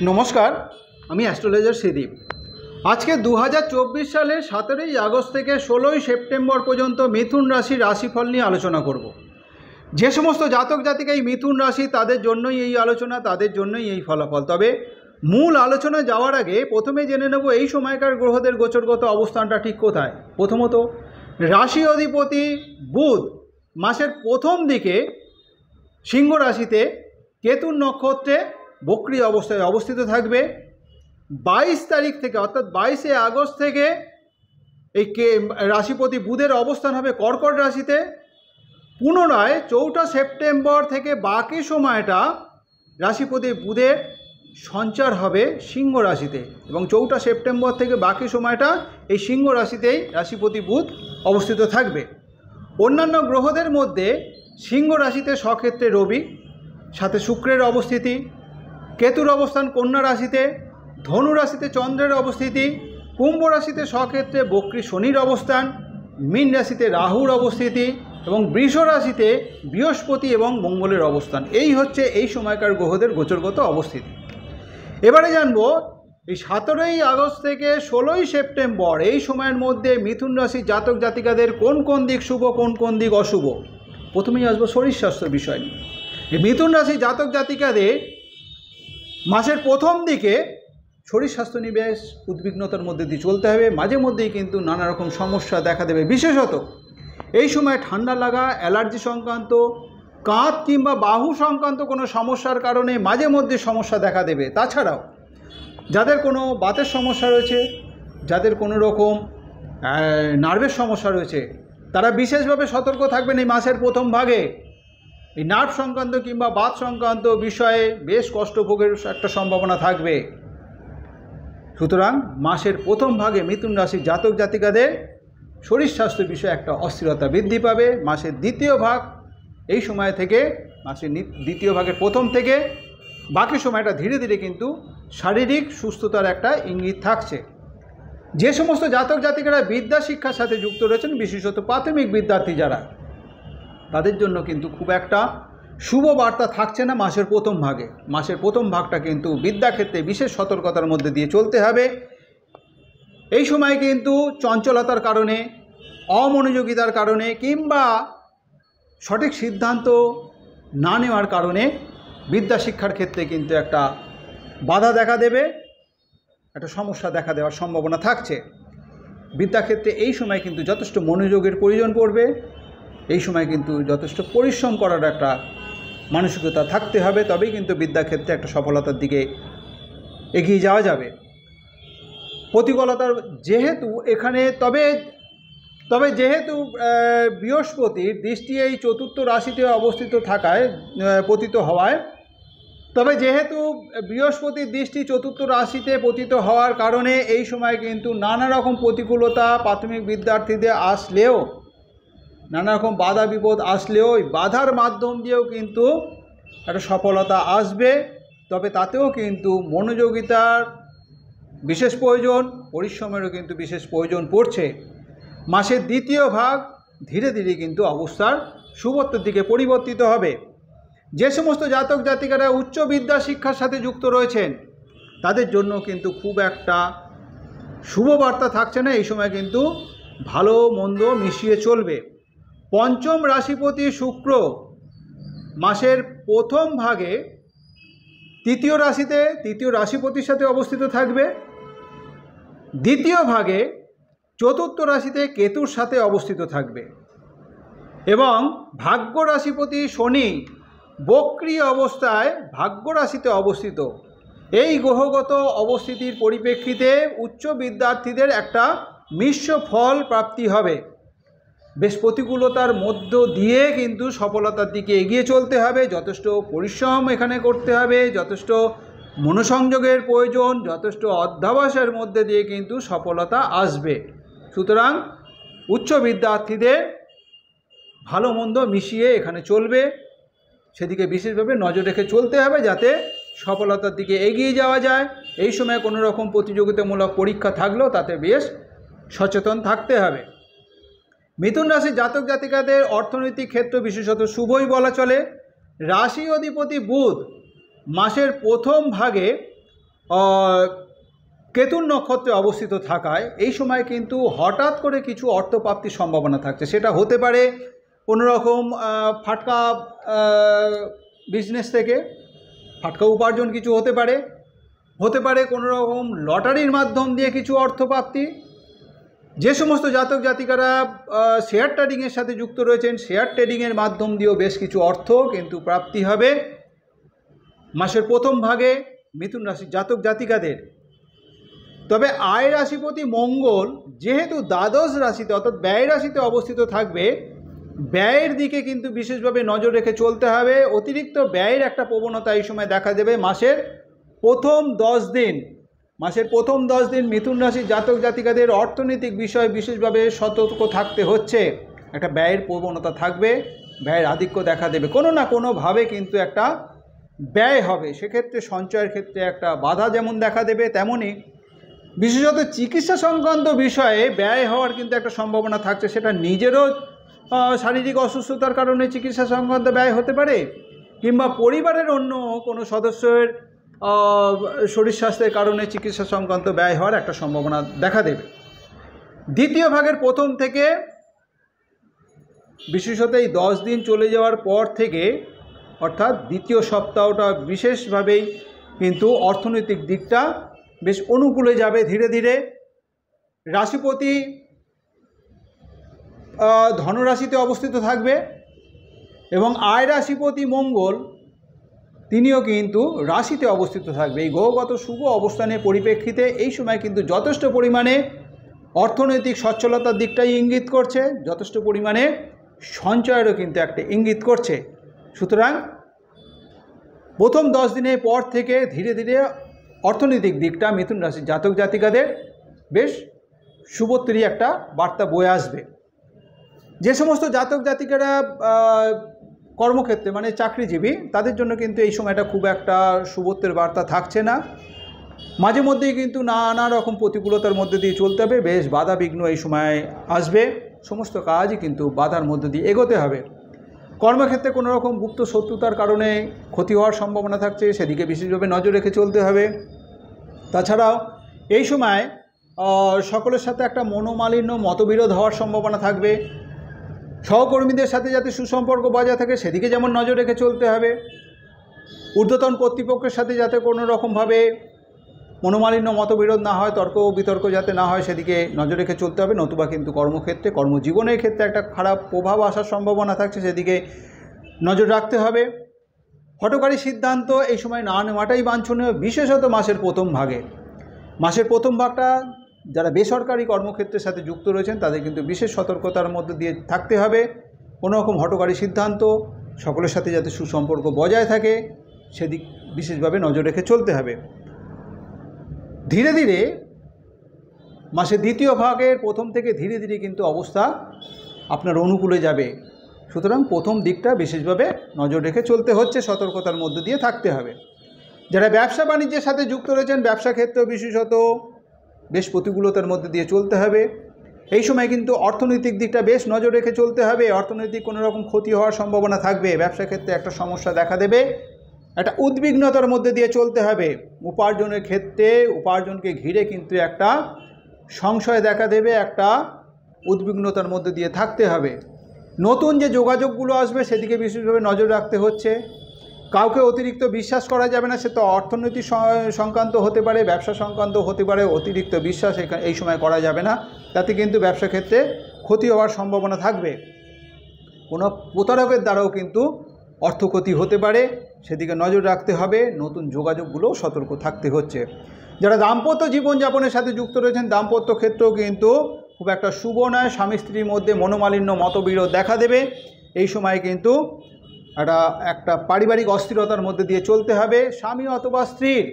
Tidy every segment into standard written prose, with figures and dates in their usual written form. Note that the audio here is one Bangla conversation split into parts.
नमस्कार, আমি অ্যাস্ট্রোলজার শ্রীদীপ। আজকে 2024 সালের 17ই আগস্ট থেকে 16ই সেপ্টেম্বর পর্যন্ত মিথুন রাশির রাশিফল নিয়ে আলোচনা করব। যে সমস্ত জাতক জাতিকা এই মিথুন রাশি তাদের জন্যই এই আলোচনা, তাদের জন্যই এই ফলাফল। তবে মূল আলোচনা যাওয়ার আগে প্রথমে জেনে নেব এই সময়কার গ্রহদের গোচরগত অবস্থানটা ঠিক কোথায়। প্রথমত, রাশি অধিপতি বুধ মাসের প্রথম দিকে সিংহ রাশিতে কেতুর নক্ষত্রে বক্রী অবস্থায় অবস্থিত থাকবে। 22 তারিখ থেকে অর্থাৎ 22শে আগস্ট থেকে এই রাশিপতি বুধের অবস্থান হবে কর্কট রাশিতে। পুনরায় 4ঠা সেপ্টেম্বর থেকে বাকি সময়টা রাশিপতি বুধের সঞ্চার হবে সিংহ রাশিতে এবং 4ঠা সেপ্টেম্বর থেকে বাকি সময়টা এই সিংহ রাশিতেই রাশিপতি বুধ অবস্থিত থাকবে। অন্যান্য গ্রহদের মধ্যে সিংহ রাশিতে স্বক্ষেত্রে রবি, সাথে শুক্রের অবস্থিতি, কেতুর অবস্থান কন্যা রাশিতে, ধনু রাশিতে চন্দ্রের অবস্থিতি, কুম্ভ রাশিতে স্বক্ষেত্রে বক্রী শনির অবস্থান, মীন রাশিতে রাহুর অবস্থিতি এবং বৃষ রাশিতে বৃহস্পতি এবং মঙ্গলের অবস্থান। এই হচ্ছে এই সময়কার গ্রহদের গোচরগত অবস্থিতি। এবারে জানবো এই 17ই আগস্ট থেকে 16ই সেপ্টেম্বর এই সময়ের মধ্যে মিথুন রাশির জাতক জাতিকাদের কোন কোন দিক শুভ, কোন কোন দিক অশুভ। প্রথমেই আসবো শরীর স্বাস্থ্য বিষয় নিয়ে। এই মিথুন রাশির জাতক জাতিকাদের মাসের প্রথম দিকে শরীর স্বাস্থ্য নিয়ে বেশ উদ্বিগ্নতার মধ্যে দিয়ে চলতে হবে। মাঝে মধ্যেই কিন্তু নানা রকম সমস্যা দেখা দেবে। বিশেষত এই সময় ঠান্ডা লাগা, অ্যালার্জি সংক্রান্ত, কাঁধ কিংবা বাহু সংক্রান্ত কোনো সমস্যার কারণে মাঝে মধ্যে সমস্যা দেখা দেবে। তাছাড়াও যাদের কোনো বাতের সমস্যা রয়েছে, যাদের কোনো রকম নার্ভের সমস্যা রয়েছে, তারা বিশেষভাবে সতর্ক থাকবেন এই মাসের প্রথম ভাগে। এই নার্ভ সংক্রান্ত কিংবা বাত সংক্রান্ত বিষয়ে বেশ কষ্ট ভোগের একটা সম্ভাবনা থাকবে। সুতরাং মাসের প্রথম ভাগে মিথুন রাশির জাতক জাতিকাদের শরীর স্বাস্থ্য বিষয়ে একটা অস্থিরতা বৃদ্ধি পাবে। মাসের দ্বিতীয় ভাগ এই সময় থেকে, মাসের দ্বিতীয় ভাগের প্রথম থেকে বাকি সময়টা ধীরে ধীরে কিন্তু শারীরিক সুস্থতার একটা ইঙ্গিত থাকছে। যে সমস্ত জাতক জাতিকারা বিদ্যা শিক্ষার সাথে যুক্ত রয়েছেন, বিশেষত প্রাথমিক বিদ্যার্থী যারা, তাদের জন্য কিন্তু খুব একটা শুভ বার্তা থাকছে না মাসের প্রথম ভাগে। মাসের প্রথম ভাগটা কিন্তু বিদ্যাক্ষেত্রে বিশেষ সতর্কতার মধ্যে দিয়ে চলতে হবে। এই সময় কিন্তু চঞ্চলতার কারণে, অমনোযোগিতার কারণে কিংবা সঠিক সিদ্ধান্ত না নেওয়ার কারণে বিদ্যা শিক্ষার ক্ষেত্রে কিন্তু একটা বাধা দেখা দেবে, একটা সমস্যা দেখা দেওয়ার সম্ভাবনা থাকছে। বিদ্যাক্ষেত্রে এই সময় কিন্তু যথেষ্ট মনোযোগের প্রয়োজন পড়বে। এই সময় কিন্তু যথেষ্ট পরিশ্রম করার একটা মানসিকতা থাকতে হবে, তবেই কিন্তু বিদ্যাক্ষেত্রে একটা সফলতার দিকে এগিয়ে যাওয়া যাবে। প্রতিকূলতার যেহেতু এখানে তবে যেহেতু বৃহস্পতির দৃষ্টি এই চতুর্থ রাশিতে অবস্থিত থাকায় পতিত হওয়ায়, তবে যেহেতু বৃহস্পতির দৃষ্টি চতুর্থ রাশিতে পতিত হওয়ার কারণে এই সময় কিন্তু নানা রকম প্রতিকূলতা প্রাথমিক বিদ্যার্থীদের আসলেও, নানা রকম বাধা বিপদ আসলেও ওই বাধার মাধ্যম দিয়েও কিন্তু একটা সফলতা আসবে। তবে তাতেও কিন্তু মনোযোগিতার বিশেষ প্রয়োজন, পরিশ্রমেরও কিন্তু বিশেষ প্রয়োজন পড়ছে। মাসের দ্বিতীয় ভাগ ধীরে ধীরে কিন্তু অবস্থার শুভত্বের দিকে পরিবর্তিত হবে। যে সমস্ত জাতক জাতিকারা উচ্চ বিদ্যা শিক্ষার সাথে যুক্ত রয়েছেন, তাদের জন্য কিন্তু খুব একটা শুভ বার্তা থাকছে না। এই সময় কিন্তু ভালো মন্দ মিশিয়ে চলবে। পঞ্চম রাশিপতি শুক্র মাসের প্রথম ভাগে তৃতীয় রাশিতে, তৃতীয় রাশিপতির সাথে অবস্থিত থাকবে। দ্বিতীয় ভাগে চতুর্থ রাশিতে কেতুর সাথে অবস্থিত থাকবে এবং ভাগ্য রাশিপতি শনি বক্রী অবস্থায় ভাগ্য রাশিতে অবস্থিত। এই গ্রহগত অবস্থিতির পরিপ্রেক্ষিতে উচ্চ বিদ্যার্থীদের একটা মিশ্র ফল প্রাপ্তি হবে। বেশ প্রতিকূলতার মধ্য দিয়ে কিন্তু সফলতার দিকে এগিয়ে চলতে হবে। যথেষ্ট পরিশ্রম এখানে করতে হবে, যথেষ্ট মনোসংযোগের প্রয়োজন, যথেষ্ট অধ্যাবসায়ের মধ্যে দিয়ে কিন্তু সফলতা আসবে। সুতরাং উচ্চ বিদ্যার্থীদের ভালো মন্দ মিশিয়ে এখানে চলবে, সেদিকে বিশেষভাবে নজর রেখে চলতে হবে যাতে সফলতার দিকে এগিয়ে যাওয়া যায়। এই সময় কোনো রকম প্রতিযোগিতামূলক পরীক্ষা থাকলেও তাতে বেশ সচেতন থাকতে হবে। মিথুন রাশির জাতক জাতিকাদের অর্থনৈতিক ক্ষেত্র বিশেষত শুভই বলা চলে। রাশি অধিপতি বুধ মাসের প্রথম ভাগে কেতুর নক্ষত্রে অবস্থিত থাকায় এই সময় কিন্তু হঠাৎ করে কিছু অর্থপ্রাপ্তির সম্ভাবনা থাকছে। সেটা হতে পারে কোনো রকম ফাটকা বিজনেস থেকে ফাটকা উপার্জন কিছু হতে পারে কোনো রকম লটারির মাধ্যম দিয়ে কিছু অর্থপ্রাপ্তি। যে সমস্ত জাতক জাতিকারা শেয়ার ট্রেডিংয়ের সাথে যুক্ত রয়েছেন, শেয়ার ট্রেডিংয়ের মাধ্যম দিয়েও বেশ কিছু অর্থ কিন্তু প্রাপ্তি হবে মাসের প্রথম ভাগে মিথুন রাশির জাতক জাতিকাদের। তবে আয় রাশিপতি মঙ্গল যেহেতু দ্বাদশ রাশিতে অর্থাৎ ব্যয় রাশিতে অবস্থিত থাকবে, ব্যয়ের দিকে কিন্তু বিশেষভাবে নজর রেখে চলতে হবে। অতিরিক্ত ব্যয়ের একটা প্রবণতা এই সময় দেখা দেবে মাসের প্রথম 10 দিন মিথুন রাশির জাতক জাতিকাদের অর্থনৈতিক বিষয়ে বিশেষভাবে সতর্ক থাকতে হচ্ছে। একটা ব্যয়ের প্রবণতা থাকবে, ব্যয়ের আধিক্য দেখা দেবে, কোনো না কোনোভাবে কিন্তু একটা ব্যয় হবে। সেক্ষেত্রে সঞ্চয়ের ক্ষেত্রে একটা বাধা যেমন দেখা দেবে, তেমনই বিশেষত চিকিৎসা সংক্রান্ত বিষয়ে ব্যয় হওয়ার কিন্তু একটা সম্ভাবনা থাকছে। সেটা নিজেরও শারীরিক অসুস্থতার কারণে চিকিৎসা সংক্রান্ত ব্যয় হতে পারে, কিংবা পরিবারের অন্য কোনো সদস্যের শরীর স্বাস্থ্যের কারণে চিকিৎসা সংক্রান্ত ব্যয় হওয়ার একটা সম্ভাবনা দেখা দেবে। দ্বিতীয় ভাগের প্রথম থেকে বিশেষত এই 10 দিন চলে যাওয়ার পর থেকে অর্থাৎ দ্বিতীয় সপ্তাহটা বিশেষভাবেই কিন্তু অর্থনৈতিক দিকটা বেশ অনুকূলে যাবে। ধীরে ধীরে রাশিপতি ধনুরাশিতে অবস্থিত থাকবে এবং আয় রাশিপতি মঙ্গল তিনিও কিন্তু রাশিতে অবস্থিত থাকবে। এই গ্রহগত শুভ অবস্থানের পরিপ্রেক্ষিতে এই সময় কিন্তু যথেষ্ট পরিমাণে অর্থনৈতিক সচ্ছলতার দিকটাই ইঙ্গিত করছে, যথেষ্ট পরিমাণে সঞ্চয়েরও কিন্তু একটা ইঙ্গিত করছে। সুতরাং প্রথম 10 দিনের পর থেকে ধীরে ধীরে অর্থনৈতিক দিকটা মিথুন রাশির জাতক জাতিকাদের বেশ শুভত্রী একটা বার্তা বয়ে আসবে। যে সমস্ত জাতক জাতিকারা কর্মক্ষেত্রে মানে চাকরিজীবী, তাদের জন্য কিন্তু এই সময়টা খুব একটা শুভত্বের বার্তা থাকছে না। মাঝে মধ্যেই কিন্তু নানা রকম প্রতিকূলতার মধ্যে দিয়ে চলতে হবে, বেশ বাধা বিঘ্ন এই সময় আসবে, সমস্ত কাজই কিন্তু বাধার মধ্যে দিয়ে এগোতে হবে। কর্মক্ষেত্রে কোনো রকম গুপ্ত শত্রুতার কারণে ক্ষতি হওয়ার সম্ভাবনা থাকছে, সেদিকে বিশেষভাবে নজর রেখে চলতে হবে। তাছাড়াও এই সময় সকলের সাথে একটা মনোমালিন্য মতবিরোধ হওয়ার সম্ভাবনা থাকবে। সহকর্মীদের সাথে যাতে সুসম্পর্ক বজায় থাকে সেদিকে যেমন নজর রেখে চলতে হবে। ঊর্ধ্বতন কর্তৃপক্ষের সাথে যাতে কোনো রকমভাবে মনোমালিন্য মতবিরোধ না হয়, তর্ক বিতর্ক যাতে না হয় সেদিকে নজর রেখে চলতে হবে। নতুবা কিন্তু কর্মক্ষেত্রে কর্মজীবনের ক্ষেত্রে একটা খারাপ প্রভাব আসার সম্ভাবনা থাকছে, সেদিকে নজর রাখতে হবে। হঠকারী সিদ্ধান্ত এই সময় না নেওয়াটাই বাঞ্ছনীয়, বিশেষত মাসের প্রথম ভাগে। মাসের প্রথম ভাগটা যারা বেসরকারি কর্মক্ষেত্রের সাথে যুক্ত রয়েছেন তাদের কিন্তু বিশেষ সতর্কতার মধ্যে দিয়ে থাকতে হবে। কোনো রকম হঠকারী সিদ্ধান্ত, সকলের সাথে যাতে সুসম্পর্ক বজায় থাকে সেদিক বিশেষভাবে নজর রেখে চলতে হবে। ধীরে ধীরে মাসের দ্বিতীয় ভাগের প্রথম থেকে ধীরে ধীরে কিন্তু অবস্থা আপনার অনুকূলে যাবে। সুতরাং প্রথম দিকটা বিশেষভাবে নজর রেখে চলতে হচ্ছে, সতর্কতার মধ্যে দিয়ে থাকতে হবে। যারা ব্যবসা বাণিজ্যের সাথে যুক্ত রয়েছেন, ব্যবসা ক্ষেত্রেও বিশেষত বেশ প্রতিকূলতার মধ্যে দিয়ে চলতে হবে। এই সময় কিন্তু অর্থনৈতিক দিকটা বেশ নজর রেখে চলতে হবে। অর্থনৈতিক কোনো রকম ক্ষতি হওয়ার সম্ভাবনা থাকবে, ব্যবসা ক্ষেত্রে একটা সমস্যা দেখা দেবে, একটা উদ্বিগ্নতার মধ্যে দিয়ে চলতে হবে। উপার্জনের ক্ষেত্রে উপার্জনকে ঘিরে কিন্তু একটা সংশয় দেখা দেবে, একটা উদ্বিগ্নতার মধ্যে দিয়ে থাকতে হবে। নতুন যে যোগাযোগগুলো আসবে সেদিকে বিশেষভাবে নজর রাখতে হচ্ছে। কাউকে অতিরিক্ত বিশ্বাস করা যাবে না, সে তো অর্থনৈতিক সংক্রান্ত হতে পারে, ব্যবসা সংক্রান্ত হতে পারে। অতিরিক্ত বিশ্বাস এই সময় করা যাবে না, তাতে কিন্তু ব্যবসা ক্ষেত্রে ক্ষতি হওয়ার সম্ভাবনা থাকবে। কোনো প্রতারকের দ্বারাও কিন্তু অর্থক্ষতি হতে পারে, সেদিকে নজর রাখতে হবে। নতুন যোগাযোগগুলোও সতর্ক থাকতে হচ্ছে। যারা দাম্পত্য জীবনযাপনের সাথে যুক্ত রয়েছেন, দাম্পত্য ক্ষেত্রেও কিন্তু খুব একটা শুভ নয়। স্বামী স্ত্রীর মধ্যে মনোমালিন্য মতবিরোধ দেখা দেবে। এই সময় কিন্তু একটা পারিবারিক অস্থিরতার মধ্যে দিয়ে চলতে হবে। স্বামী অথবা স্ত্রীর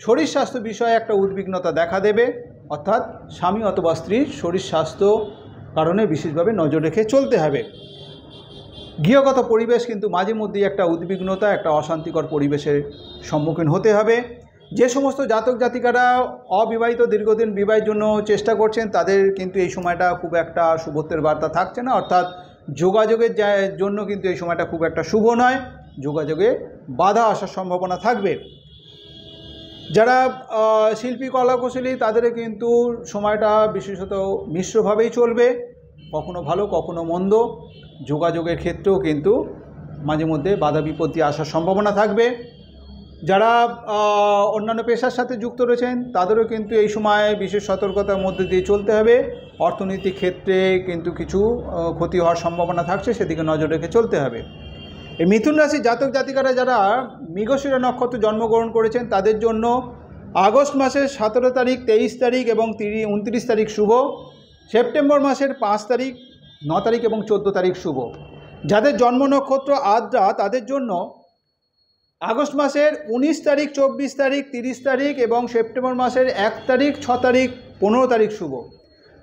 শরীর স্বাস্থ্য বিষয়ে একটা উদ্বিগ্নতা দেখা দেবে, অর্থাৎ স্বামী অথবা স্ত্রীর শরীর স্বাস্থ্য কারণে বিশেষভাবে নজর রেখে চলতে হবে। গৃহগত পরিবেশ কিন্তু মাঝে মধ্যেই একটা উদ্বিগ্নতা, একটা অশান্তিকর পরিবেশের সম্মুখীন হতে হবে। যে সমস্ত জাতক জাতিকারা অবিবাহিত দীর্ঘদিন বিবাহের জন্য চেষ্টা করছেন তাদের কিন্তু এই সময়টা খুব একটা শুভত্বের বার্তা থাকছে না, অর্থাৎ যোগাযোগের জন্য কিন্তু এই সময়টা খুব একটা শুভ নয়। যোগাযোগে বাধা আসার সম্ভাবনা থাকবে। যারা শিল্পী কলাকুশলী তাদের কিন্তু সময়টা বিশেষত মিশ্রভাবেই চলবে, কখনো ভালো কখনো মন্দ। যোগাযোগের ক্ষেত্রেও কিন্তু মাঝে মধ্যে বাধা বিপত্তি আসার সম্ভাবনা থাকবে। যারা অন্যান্য পেশার সাথে যুক্ত রয়েছেন তাদেরও কিন্তু এই সময় বিশেষ সতর্কতার মধ্যে দিয়ে চলতে হবে। অর্থনৈতিক ক্ষেত্রে কিন্তু কিছু ক্ষতি হওয়ার সম্ভাবনা থাকছে, সেদিকে নজর রেখে চলতে হবে। এই মিথুন রাশির জাতক জাতিকারা যারা মৃগশিরা নক্ষত্রে জন্মগ্রহণ করেছেন তাদের জন্য আগস্ট মাসের 17 তারিখ, 23 তারিখ এবং 29 তারিখ শুভ। সেপ্টেম্বর মাসের 5 তারিখ, 9 তারিখ এবং 14 তারিখ শুভ। যাদের জন্ম নক্ষত্র আদ্রা তাদের জন্য আগস্ট মাসের 19 তারিখ, 24 তারিখ, 30 তারিখ এবং সেপ্টেম্বর মাসের 1 তারিখ, 6 তারিখ, 15 তারিখ শুভ।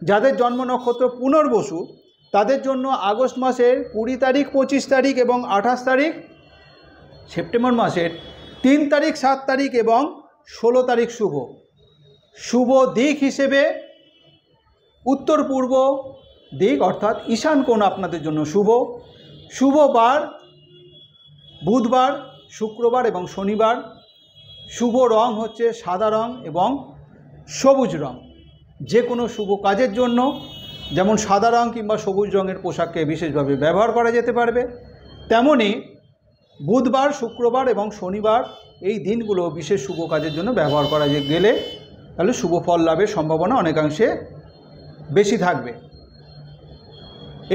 যাদের জন্ম নক্ষত্র পুনর্বসু তাদের জন্য আগস্ট মাসের 20 তারিখ, 25 তারিখ এবং 28 তারিখ, সেপ্টেম্বর মাসের 3 তারিখ, 7 তারিখ এবং 16 তারিখ শুভ। শুভ দিক হিসেবে উত্তর পূর্ব দিক অর্থাৎ ঈশান কোণ আপনাদের জন্য শুভ। শুভ বার বুধবার, শুক্রবার এবং শনিবার। শুভ রং হচ্ছে সাদা রং এবং সবুজ রং। যে কোনো শুভ কাজের জন্য যেমন সাদা রং কিংবা সবুজ রঙের পোশাককে বিশেষভাবে ব্যবহার করা যেতে পারবে, তেমনি বুধবার, শুক্রবার এবং শনিবার এই দিনগুলো বিশেষ শুভ কাজের জন্য ব্যবহার করা গেলে তাহলে শুভ ফল লাভের সম্ভাবনা অনেকাংশে বেশি থাকবে।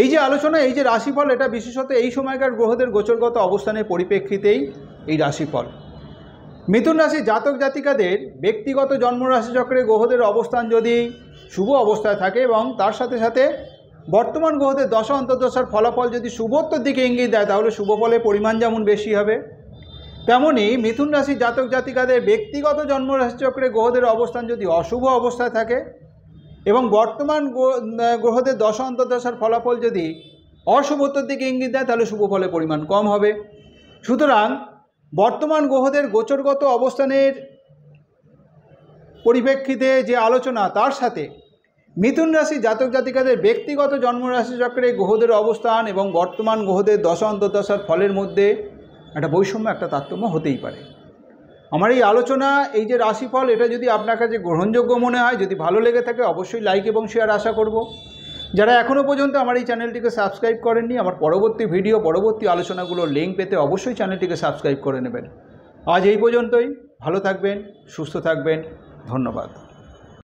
এই যে আলোচনা, এই যে রাশিফল, এটা বিশেষত এই সময়কার গ্রহদের গোচরগত অবস্থানের পরিপ্রেক্ষিতেই এই রাশিফল। মিথুন রাশির জাতক জাতিকাদের ব্যক্তিগত জন্মরাশি চক্রে গ্রহদের অবস্থান যদি শুভ অবস্থায় থাকে এবং তার সাথে সাথে বর্তমান গ্রহদের দশা অন্তর্দশার ফলাফল যদি শুভত্বর দিকে ইঙ্গিত দেয় তাহলে শুভ ফলের পরিমাণ যেমন বেশি হবে, তেমনি মিথুন রাশির জাতক জাতিকাদের ব্যক্তিগত জন্মরাশি চক্রে গ্রহদের অবস্থান যদি অশুভ অবস্থায় থাকে এবং বর্তমান গ্রহদের দশা অন্তর্দশার ফলাফল যদি অশুভত্বর দিকে ইঙ্গিত দেয় তাহলে শুভ ফলের পরিমাণ কম হবে। সুতরাং বর্তমান গ্রহদের গোচরগত অবস্থানের পরিপ্রেক্ষিতে যে আলোচনা, তার সাথে মিথুন রাশি জাতক জাতিকাদের ব্যক্তিগত জন্মরাশি চক্রে গ্রহদের অবস্থান এবং বর্তমান গ্রহদের দশা অন্তর্দশার ফলের মধ্যে একটা বৈষম্য, একটা তারতম্য হতেই পারে। আমার এই আলোচনা, এই যে রাশিফল, এটা যদি আপনার কাছে গ্রহণযোগ্য মনে হয়, যদি ভালো লেগে থাকে, অবশ্যই লাইক এবং শেয়ার আশা করব। যারা এখনও পর্যন্ত আমার এই চ্যানেলটিকে সাবস্ক্রাইব করেননি, আমার পরবর্তী ভিডিও, পরবর্তী আলোচনাগুলোর লিঙ্ক পেতে অবশ্যই চ্যানেলটিকে সাবস্ক্রাইব করে নেবেন। আজ এই পর্যন্তই। ভালো থাকবেন, সুস্থ থাকবেন। ধন্যবাদ।